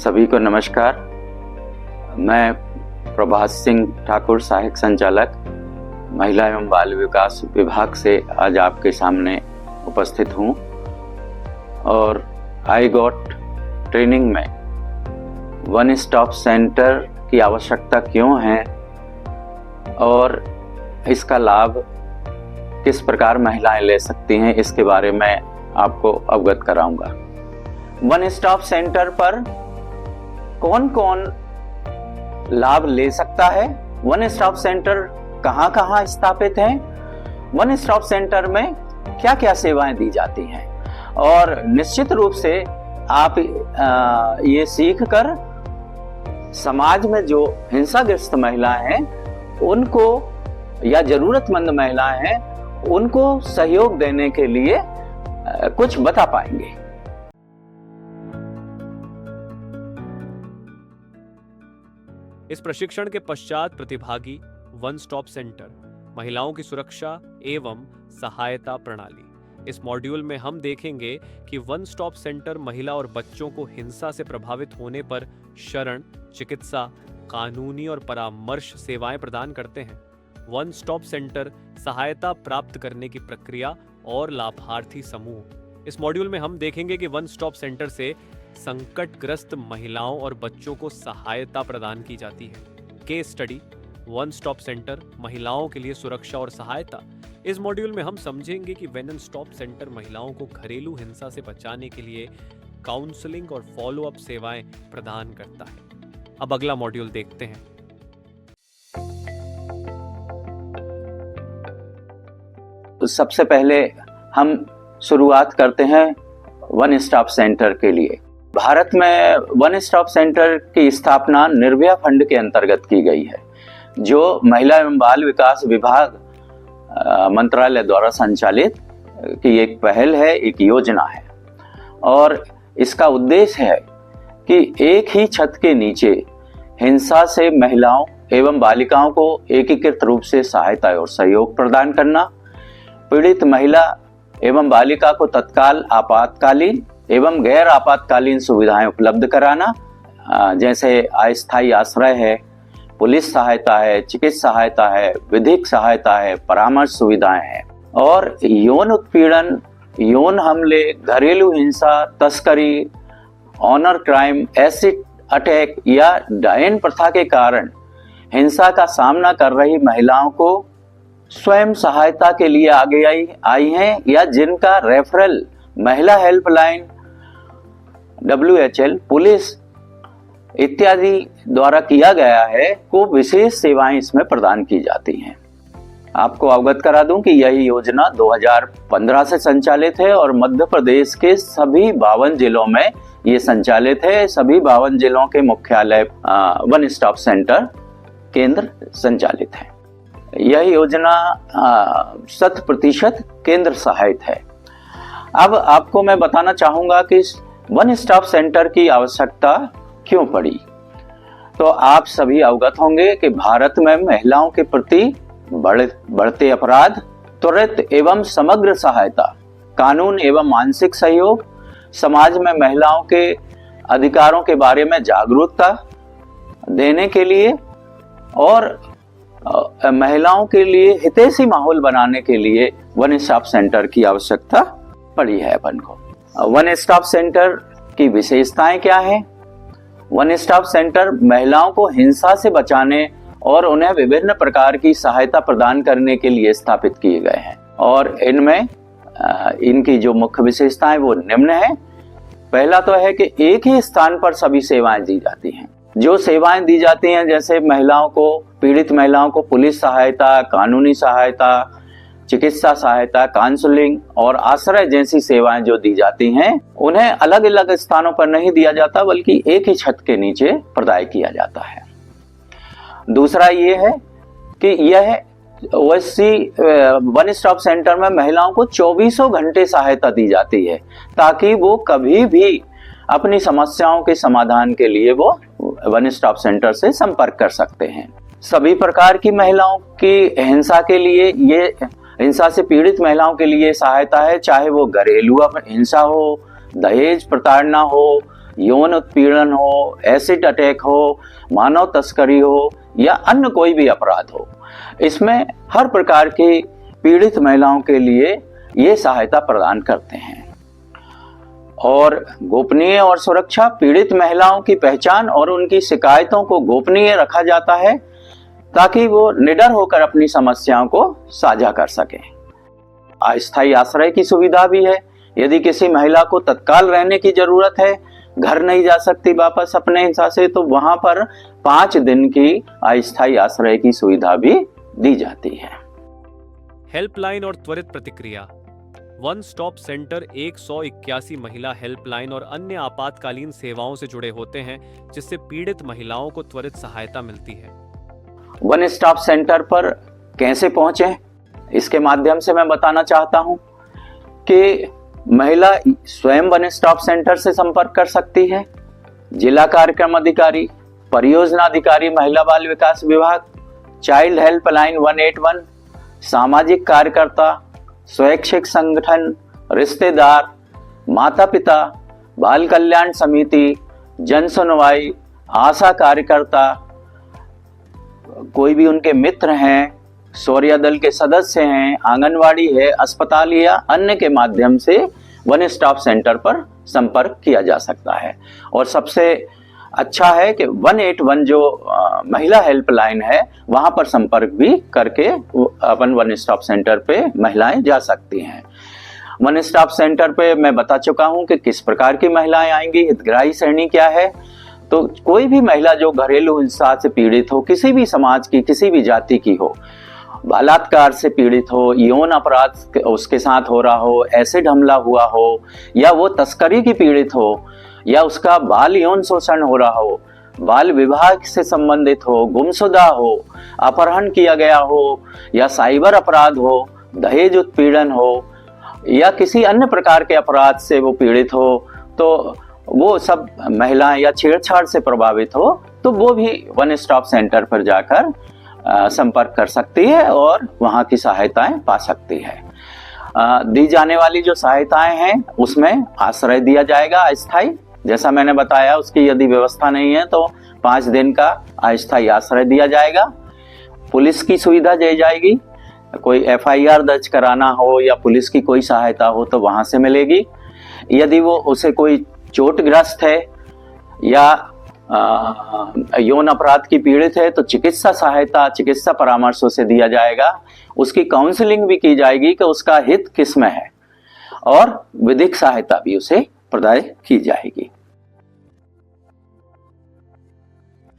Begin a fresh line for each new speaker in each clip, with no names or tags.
सभी को नमस्कार। मैं प्रभात सिंह ठाकुर, सहायक संचालक महिला एवं बाल विकास विभाग से आज आपके सामने उपस्थित हूँ और आई गॉट ट्रेनिंग में वन स्टॉप सेंटर की आवश्यकता क्यों है और इसका लाभ किस प्रकार महिलाएं ले सकती हैं, इसके बारे में आपको अवगत कराऊंगा। वन स्टॉप सेंटर पर कौन कौन लाभ ले सकता है, वन स्टॉप सेंटर कहां कहां स्थापित हैं, वन स्टॉप सेंटर में क्या क्या सेवाएं दी जाती हैं, और निश्चित रूप से आप ये सीख कर समाज में जो हिंसाग्रस्त महिलाएं हैं उनको या जरूरतमंद महिलाएं हैं उनको सहयोग देने के लिए कुछ बता पाएंगे।
इस प्रशिक्षण के पश्चात प्रतिभागी वन स्टॉप सेंटर, महिलाओं की सुरक्षा एवं सहायता प्रणाली। इस मॉड्यूल में हम देखेंगे कि वन स्टॉप सेंटर महिला और बच्चों को हिंसा से प्रभावित होने पर शरण, चिकित्सा, कानूनी और परामर्श सेवाएं प्रदान करते हैं। वन स्टॉप सेंटर सहायता प्राप्त करने की प्रक्रिया और लाभार्थी समूह। इस मॉड्यूल में हम देखेंगे कि वन स्टॉप सेंटर से संकटग्रस्त महिलाओं और बच्चों को सहायता प्रदान की जाती है। Case study, one stop centre महिलाओं के लिए सुरक्षा और सहायता। इस मॉड्यूल में हम समझेंगे कि वन स्टॉप सेंटर महिलाओं को घरेलू हिंसा से बचाने के लिए काउंसलिंग और फॉलो अप सेवाएं प्रदान करता है। अब अगला मॉड्यूल देखते हैं।
तो सबसे पहले हम शुरुआत करते हैं वन स्टॉप सेंटर के लिए। भारत में वन स्टॉप सेंटर की स्थापना निर्भया फंड के अंतर्गत की गई है, जो महिला एवं बाल विकास विभाग मंत्रालय द्वारा संचालित की एक पहल है, एक योजना है। और इसका उद्देश्य है कि एक ही छत के नीचे हिंसा से महिलाओं एवं बालिकाओं को एकीकृत रूप से सहायता और सहयोग प्रदान करना, पीड़ित महिला एवं बालिका को तत्काल आपातकालीन एवं गैर आपातकालीन सुविधाएं उपलब्ध कराना, जैसे अस्थायी आश्रय है, पुलिस सहायता है, चिकित्सा सहायता है, विधिक सहायता है, परामर्श सुविधाएं हैं। और यौन उत्पीड़न, यौन हमले, घरेलू हिंसा, तस्करी, ऑनर क्राइम, एसिड अटैक या डायन प्रथा के कारण हिंसा का सामना कर रही महिलाओं को स्वयं सहायता के लिए आगे आई हैं या जिनका रेफरल महिला हेल्पलाइन, WHL, पुलिस इत्यादि द्वारा किया गया है, को विशेष सेवाएं इसमें प्रदान की जाती हैं। आपको अवगत करा दूं कि यह योजना 2015 से संचालित है और मध्य प्रदेश के सभी 52 जिलों में ये संचालित है। सभी 52 जिलों के मुख्यालय वन स्टॉप सेंटर केंद्र संचालित है। यह योजना 100% केंद्र सहायित है। अब आपको मैं बताना चाहूंगा कि वन स्टॉप सेंटर की आवश्यकता क्यों पड़ी। तो आप सभी अवगत होंगे कि भारत में महिलाओं के प्रति बढ़ते अपराध, त्वरित एवं समग्र सहायता, कानून एवं मानसिक सहयोग, समाज में महिलाओं के अधिकारों के बारे में जागरूकता देने के लिए और महिलाओं के लिए हितैषी माहौल बनाने के लिए वन स्टॉप सेंटर की आवश्यकता पड़ी है अपन को। वन स्टॉप सेंटर की विशेषताएं क्या हैं? वन स्टॉप सेंटर महिलाओं को हिंसा से बचाने और उन्हें विभिन्न प्रकार की सहायता प्रदान करने के लिए स्थापित किए गए हैं और इनमें इनकी जो मुख्य विशेषताएं वो निम्न है। पहला तो है कि एक ही स्थान पर सभी सेवाएं दी जाती हैं। जो सेवाएं दी जाती हैं, जैसे महिलाओं को, पीड़ित महिलाओं को पुलिस सहायता, कानूनी सहायता, चिकित्सा सहायता, काउंसलिंग और आश्रय जैसी सेवाएं जो दी जाती हैं, उन्हें अलग अलग स्थानों पर नहीं दिया जाता बल्कि एक ही छत के नीचे प्रदान किया जाता है। दूसरा ये है कि यह वन स्टॉप सेंटर में महिलाओं को 24 घंटे सहायता दी जाती है ताकि वो कभी भी अपनी समस्याओं के समाधान के लिए वो वन स्टॉप सेंटर से संपर्क कर सकते हैं। सभी प्रकार की महिलाओं की हिंसा के लिए, ये हिंसा से पीड़ित महिलाओं के लिए सहायता है, चाहे वो घरेलू हिंसा हो, दहेज प्रताड़ना हो यौन उत्पीड़न हो, एसिड अटैक हो, मानव तस्करी हो या अन्य कोई भी अपराध हो, इसमें हर प्रकार की पीड़ित महिलाओं के लिए ये सहायता प्रदान करते हैं। और गोपनीय और सुरक्षा, पीड़ित महिलाओं की पहचान और उनकी शिकायतों को गोपनीय रखा जाता है ताकि वो निडर होकर अपनी समस्याओं को साझा कर सकें। अस्थायी आश्रय की सुविधा भी है। यदि किसी महिला को तत्काल रहने की जरूरत है, घर नहीं जा सकती वापस अपने हिस्सा से, तो वहां पर 5 दिन की अस्थायी आश्रय की सुविधा भी दी जाती है।
हेल्पलाइन और त्वरित प्रतिक्रिया। वन स्टॉप सेंटर 181 महिला हेल्पलाइन और अन्य आपातकालीन सेवाओं से जुड़े होते हैं, जिससे पीड़ित महिलाओं को त्वरित सहायता मिलती है।
वन स्टॉप सेंटर पर कैसे पहुंचे, इसके माध्यम से मैं बताना चाहता हूं कि महिला स्वयं वन स्टॉप सेंटर से संपर्क कर सकती है। जिला कार्यक्रम अधिकारी, परियोजना अधिकारी, महिला बाल विकास विभाग, चाइल्ड हेल्पलाइन 181, सामाजिक कार्यकर्ता, स्वैच्छिक संगठन, रिश्तेदार, माता पिता, बाल कल्याण समिति, जन सुनवाई, आशा कार्यकर्ता, कोई भी उनके मित्र हैं, शौर्य दल के सदस्य हैं, आंगनवाड़ी है, अस्पताल या अन्य के माध्यम से वन स्टॉप सेंटर पर संपर्क किया जा सकता है। और सबसे अच्छा है कि 181 जो महिला हेल्पलाइन है, वहां पर संपर्क भी करके अपन वन स्टॉप सेंटर पे महिलाएं जा सकती हैं। वन स्टॉप सेंटर पे मैं बता चुका हूं कि किस प्रकार की महिलाएं आएंगी। हितग्राही श्रेणी क्या है, तो कोई भी महिला जो घरेलू हिंसा से पीड़ित हो, किसी भी समाज की, किसी भी जाति की हो, बलात्कार से पीड़ित हो, यौन अपराध उसके साथ हो रहा हो, एसिड हमला हुआ हो, या वो तस्करी की पीड़ित हो, या उसका बाल यौन शोषण हो रहा हो, बाल विवाह से संबंधित हो, गुमशुदा हो, अपहरण किया गया हो, या साइबर अपराध हो, दहेज उत्पीड़न हो, या किसी अन्य प्रकार के अपराध से वो पीड़ित हो, तो वो सब महिलाएं, या छेड़छाड़ से प्रभावित हो, तो वो भी वन स्टॉप सेंटर पर जाकर संपर्क कर सकती है और वहां की सहायताएं पा सकती है। दी जाने वाली जो सहायताएं हैं उसमें आश्रय दिया जाएगा अस्थायी, जैसा मैंने बताया। उसकी यदि व्यवस्था नहीं है तो 5 दिन का अस्थायी आश्रय दिया जाएगा। पुलिस की सुविधा दी जाएगी, कोई FIR दर्ज कराना हो या पुलिस की कोई सहायता हो तो वहां से मिलेगी। यदि वो उसे कोई चोटग्रस्त है या यौन अपराध की पीड़ित है तो चिकित्सा सहायता, चिकित्सा परामर्श उसे दिया जाएगा। उसकी काउंसलिंग भी की जाएगी कि उसका हित किस में है, और विधिक सहायता भी उसे प्रदान की जाएगी।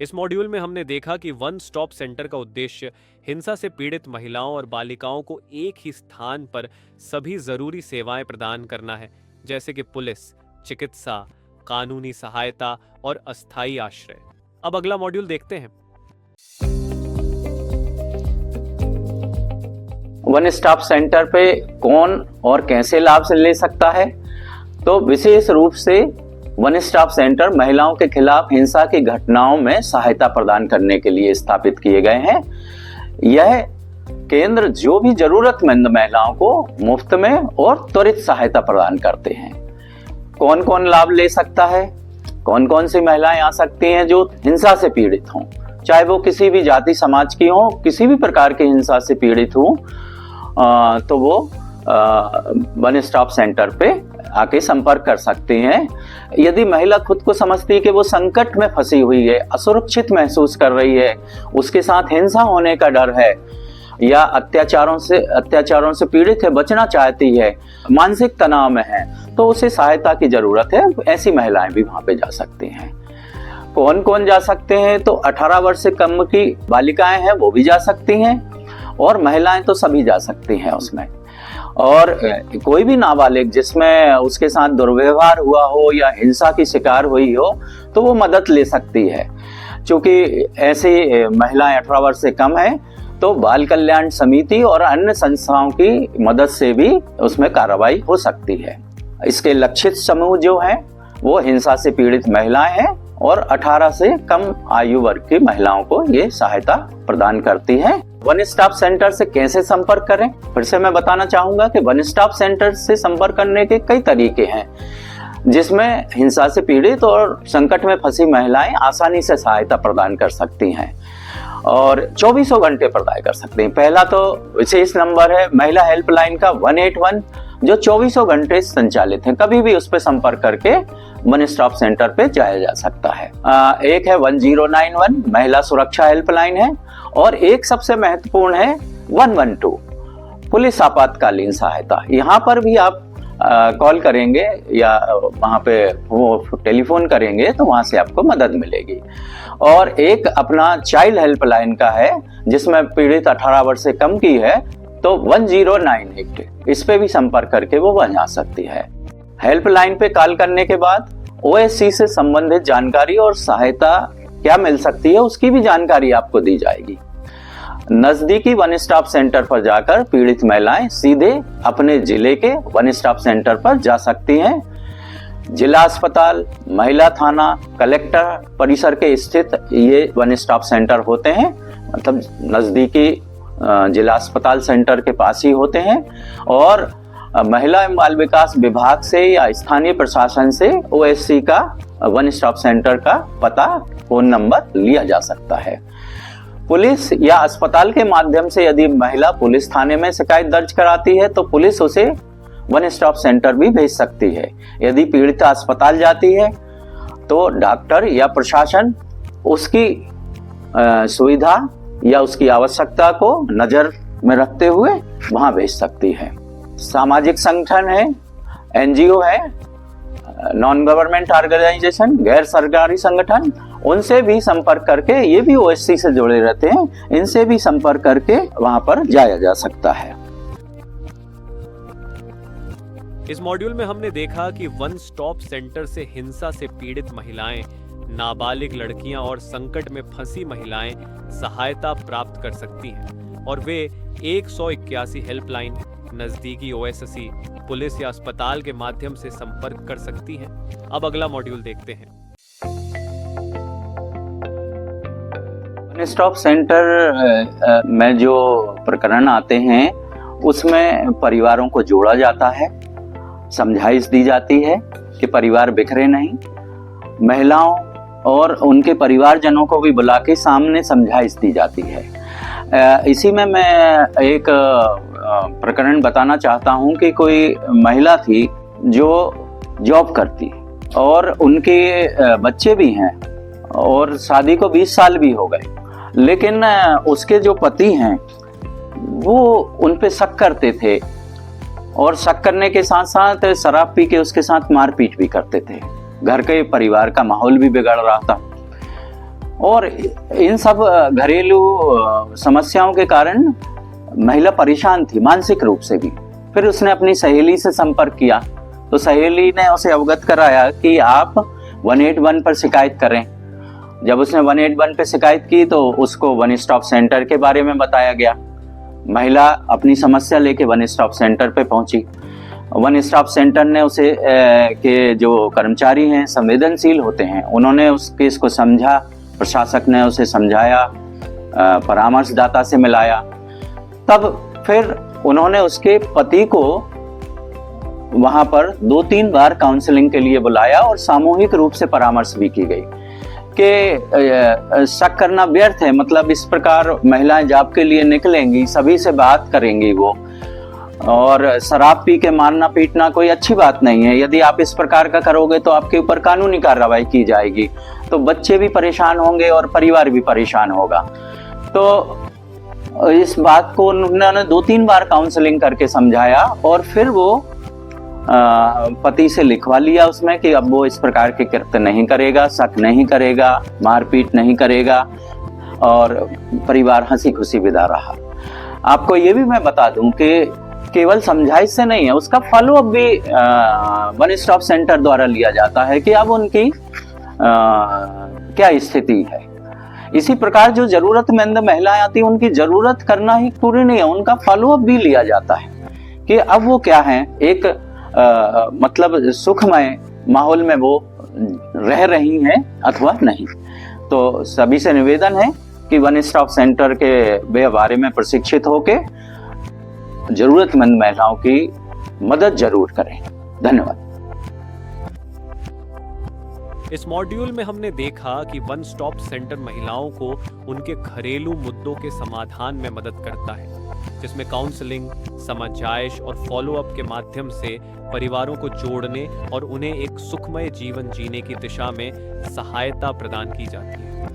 इस मॉड्यूल में हमने देखा कि वन स्टॉप सेंटर का उद्देश्य हिंसा से पीड़ित महिलाओं और बालिकाओं को एक ही स्थान पर सभी जरूरी सेवाएं प्रदान करना है, जैसे कि पुलिस, चिकित्सा, कानूनी सहायता और अस्थायी आश्रय। अब अगला मॉड्यूल देखते हैं।
वन स्टॉप सेंटर पे कौन और कैसे लाभ से ले सकता है, तो विशेष रूप से वन स्टॉप सेंटर महिलाओं के खिलाफ हिंसा की घटनाओं में सहायता प्रदान करने के लिए स्थापित किए गए हैं। यह केंद्र जो भी जरूरतमंद महिलाओं को मुफ्त में और त्वरित सहायता प्रदान करते हैं। कौन कौन लाभ ले सकता है, कौन कौन सी महिलाएं आ सकती हैं जो हिंसा से पीड़ित हों, चाहे वो किसी भी जाति समाज की हो, किसी भी प्रकार की हिंसा से पीड़ित हो, तो वो वन स्टॉप सेंटर पे आके संपर्क कर सकते हैं। यदि महिला खुद को समझती है कि वो संकट में फंसी हुई है, असुरक्षित महसूस कर रही है, उसके साथ हिंसा होने का डर है, या अत्याचारों से पीड़ित है, बचना चाहती है, मानसिक तनाव में है, तो उसे सहायता की जरूरत है, ऐसी महिलाएं भी वहां पे जा सकती हैं। कौन कौन जा सकते हैं, तो 18 वर्ष से कम की बालिकाएं हैं वो भी जा सकती हैं, और महिलाएं तो सभी जा सकती हैं उसमें। और कोई भी नाबालिग जिसमें उसके साथ दुर्व्यवहार हुआ हो या हिंसा की शिकार हुई हो तो वो मदद ले सकती है। क्योंकि ऐसी महिलाएं 18 वर्ष से कम है तो बाल कल्याण समिति और अन्य संस्थाओं की मदद से भी उसमें कार्रवाई हो सकती है। इसके लक्षित समूह जो हैं वो हिंसा से पीड़ित महिलाएं हैं और 18 से कम आयु वर्ग की महिलाओं को ये सहायता प्रदान करती है। वन स्टॉप सेंटर से कैसे संपर्क करें, फिर से मैं बताना चाहूंगा कि वन स्टॉप सेंटर से संपर्क करने के कई तरीके हैं। जिसमें हिंसा से पीड़ित और संकट में फंसी महिलाएं आसानी से सहायता प्रदान कर सकती हैं और 24 घंटे प्रदान कर सकते हैं। पहला तो विशेष नंबर है महिला हेल्पलाइन का 181, जो 24 घंटे संचालित है, कभी भी उस पर संपर्क करके वन स्टॉप सेंटर पे जाया जा सकता है। एक है 1091 महिला सुरक्षा हेल्पलाइन है, और एक सबसे महत्वपूर्ण है 112 पुलिस आपातकालीन सहायता। यहाँ पर भी आप कॉल करेंगे या वहाँ पे वो टेलीफोन करेंगे तो वहाँ से आपको मदद मिलेगी। और एक अपना चाइल्ड हेल्पलाइन का है, जिसमें पीड़ित 18 वर्ष से कम की है तो 1098, इस पे भी संपर्क करके वो वहाँ जा सकती है। हेल्पलाइन पे कॉल करने के बाद ओएससी से संबंधित जानकारी और सहायता क्या मिल सकती है उसकी भी जानकारी आपको दी जाएगी। नजदीकी वन स्टॉप सेंटर पर जाकर पीड़ित महिलाएं सीधे अपने जिले के वन स्टॉप सेंटर पर जा सकती हैं। जिला अस्पताल, महिला थाना, कलेक्टर परिसर के स्थित ये वन स्टॉप सेंटर होते हैं, मतलब नजदीकी जिला अस्पताल सेंटर के पास ही होते हैं। और महिला एवं बाल विकास विभाग से या स्थानीय प्रशासन से ओएससी का वन स्टॉप सेंटर का पता, फोन नंबर लिया जा सकता है। पुलिस या अस्पताल के माध्यम से यदि महिला पुलिस थाने में शिकायत दर्ज कराती है तो पुलिस उसे वन स्टॉप सेंटर भी भेज सकती है। यदि पीड़िता अस्पताल जाती है तो डॉक्टर या प्रशासन उसकी सुविधा या उसकी आवश्यकता को नजर में रखते हुए वहां भेज सकती है। सामाजिक संगठन है, एनजीओ है, नॉन गवर्नमेंट ऑर्गेनाइजेशन, गैर सरकारी संगठन, उनसे भी संपर्क करके, ये भी ओएससी से जुड़े रहते हैं, इनसे भी संपर्क करके वहां पर जाया जा सकता है।
इस मॉड्यूल में हमने देखा कि वन स्टॉप सेंटर से हिंसा से पीड़ित महिलाएं, नाबालिग लड़कियां और संकट में फंसी महिलाएं सहायता प्राप्त कर सकती हैं और वे 181 हेल्पलाइन, नजदीकी ओएससी, पुलिस या अस्पताल के माध्यम से संपर्क कर सकती हैं। अब अगला मॉड्यूल देखते हैं।
वन स्टॉप सेंटर में जो प्रकरण आते हैं उसमें परिवारों को जोड़ा जाता है, समझाइश दी जाती है कि परिवार बिखरे नहीं। महिलाओं और उनके परिवारजनों को भी बुला के सामने समझाइश दी जाती है। इसी में मैं एक प्रकरण बताना चाहता हूं कि कोई महिला थी जो जॉब करती और उनके बच्चे भी हैं और शादी को 20 साल भी हो गए, लेकिन उसके जो पति हैं वो उन पे शक करते थे और शक करने के साथ साथ शराब पी के उसके साथ मारपीट भी करते थे। घर के परिवार का माहौल भी बिगड़ रहा था और इन सब घरेलू समस्याओं के कारण महिला परेशान थी मानसिक रूप से भी। फिर उसने अपनी सहेली से संपर्क किया तो सहेली ने उसे अवगत कराया कि आप 181 पर शिकायत करें। जब उसने 181 पे शिकायत की तो उसको वन स्टॉप सेंटर के बारे में बताया गया। महिला अपनी समस्या लेके वन स्टॉप सेंटर पे पहुंची। वन स्टॉप सेंटर ने उसे के जो कर्मचारी हैं संवेदनशील होते हैं, उन्होंने उस केस को समझा, प्रशासक ने उसे समझाया, परामर्शदाता से मिलाया। तब फिर उन्होंने उसके पति को वहां पर 2-3 बार काउंसलिंग के लिए बुलाया और सामूहिक रूप से परामर्श भी की गई कि शक करना व्यर्थ है। मतलब इस प्रकार महिलाएं जॉब के लिए निकलेंगी, सभी से बात करेंगी वो, और शराब पी के मारना पीटना कोई अच्छी बात नहीं है। यदि आप इस प्रकार का करोगे तो आपके ऊपर कानूनी कार्रवाई की जाएगी, तो बच्चे भी परेशान होंगे और परिवार भी परेशान होगा। तो इस बात को उन्होंने 2-3 बार काउंसलिंग करके समझाया और फिर वो पति से लिखवा लिया उसमें कि अब वो इस प्रकार के कृत्य नहीं करेगा, शक नहीं करेगा, मारपीट नहीं करेगा, और परिवार हंसी खुशी विदा रहा। आपको ये भी मैं बता दूं कि केवल समझाइश से नहीं है, उसका फॉलो अप भी वन स्टॉप सेंटर द्वारा लिया जाता है कि अब उनकी क्या स्थिति है। इसी प्रकार जो जरूरतमंद महिलाएं आती हैं उनकी जरूरत करना ही पूरी नहीं है, उनका फॉलो अप भी लिया जाता है कि अब वो क्या है, एक मतलब सुखमय माहौल में वो रह रही हैं अथवा नहीं। तो सभी से निवेदन है कि वन स्टॉप सेंटर के बारे में प्रशिक्षित होके जरूरतमंद महिलाओं की मदद जरूर करें। धन्यवाद।
इस मॉड्यूल में हमने देखा कि वन स्टॉप सेंटर महिलाओं को उनके घरेलू मुद्दों के समाधान में मदद करता है, जिसमें काउंसलिंग, समझाइश और फॉलोअप के माध्यम से परिवारों को जोड़ने और उन्हें एक सुखमय जीवन जीने की दिशा में सहायता प्रदान की जाती है।